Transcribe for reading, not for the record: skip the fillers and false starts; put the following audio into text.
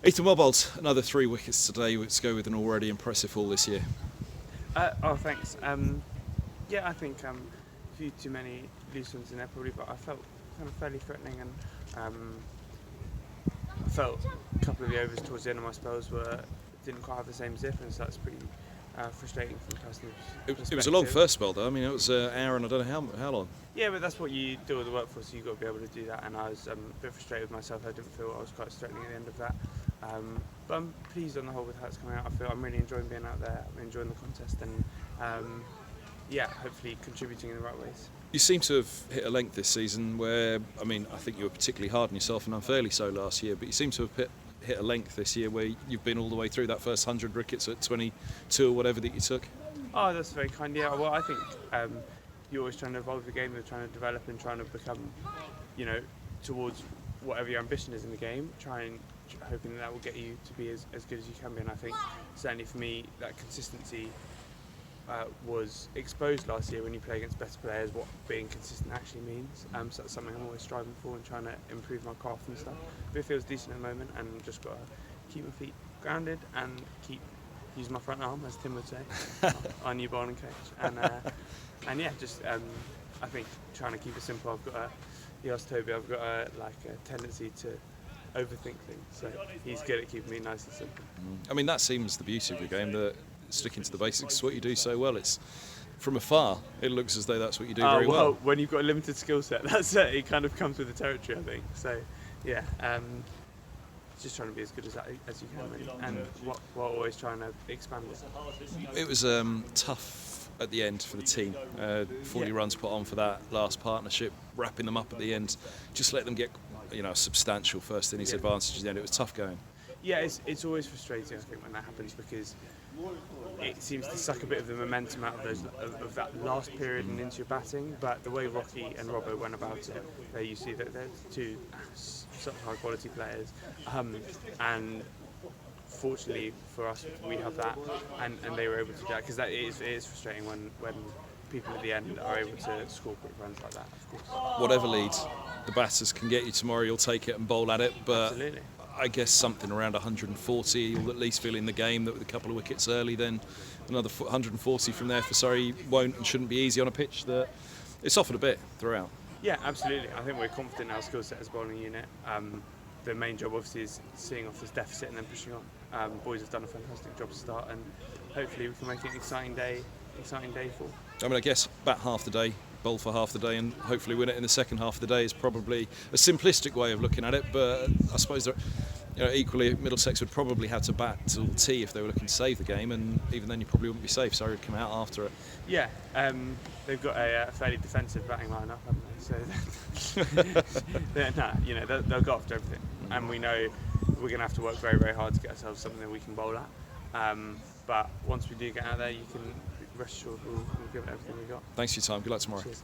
Ethan Bamber, another 3 wickets today, which go with an already impressive haul this year. Thanks. Yeah, I think a few too many loose ones in there probably, but I felt kind of fairly threatening, and I felt a couple of the overs towards the end of my spells didn't quite have the same zip, and so that's pretty frustrating from a personal perspective. It was a long first spell though. I mean, it was an hour and I don't know how long. Yeah, but that's what you do all the work for, so you've got to be able to do that, and I was a bit frustrated with myself. I didn't feel I was quite threatening at the end of that. But I'm pleased on the whole with how it's coming out. I feel I'm really enjoying being out there. I'm enjoying the contest, and hopefully contributing in the right ways. You seem to have hit a length this season where, I mean, I think you were particularly hard on yourself and unfairly so last year, but you seem to have hit a length this year where you've been all the way through that first 100 wickets at 22 or whatever that you took. Oh, that's very kind. Yeah, well, I think you're always trying to evolve the game, you're trying to develop and trying to become, towards whatever your ambition is in the game, hoping that will get you to be as good as you can be. And I think certainly for me, that consistency was exposed last year when you play against better players, what being consistent actually means. So that's something I'm always striving for and trying to improve my craft and stuff. But it feels decent at the moment, and just got to keep my feet grounded and keep using my front arm, as Tim would say, our new bowling coach. And yeah, just I think trying to keep it simple. You asked Toby, I've got a tendency to overthink things, so he's good at keeping me nice and simple. I mean, that seems the beauty of the game, that sticking to the basics is what you do so well. It's from afar, it looks as though that's what you do very well. When you've got a limited skill set, that's it. It kind of comes with the territory, I think. So, yeah, just trying to be as good as you can, really, and while always trying to expand it. It was tough at the end for the team. 40 runs put on for that last partnership, wrapping them up at the end. Just let them get a substantial first innings advantage at the end. It was tough going. Yeah, it's always frustrating, I think, when that happens, because it seems to suck a bit of the momentum out of that last period and into your batting. But the way Rocky and Robbo went about it, there you see that they're two such high quality players, and fortunately for us, we have that, and they were able to do that, because it is frustrating when people at the end are able to score quick runs like that, of course. Whatever lead the batters can get you tomorrow, you'll take it and bowl at it, but absolutely. I guess something around 140, you'll at least feel in the game that with a couple of wickets early, then another 140 from there for Surrey won't and shouldn't be easy on a pitch that it's softened a bit throughout. Yeah, absolutely. I think we're confident in our skill set as a bowling unit. The main job obviously is seeing off this deficit and then pushing on. Boys have done a fantastic job to start, and hopefully we can make it an exciting day for. I mean, I guess bat half the day, bowl for half the day, and hopefully win it in the second half of the day is probably a simplistic way of looking at it, but I suppose equally Middlesex would probably have to bat till tea if they were looking to save the game, and even then you probably wouldn't be safe. Surrey would come out after it. Yeah, they've got a fairly defensive batting lineup, haven't they? So they'll go after everything, and we know we're going to have to work very, very hard to get ourselves something that we can bowl at. But once we do get out there, you can rest assured we'll give it everything we got. Thanks for your time. Good luck tomorrow. Cheers.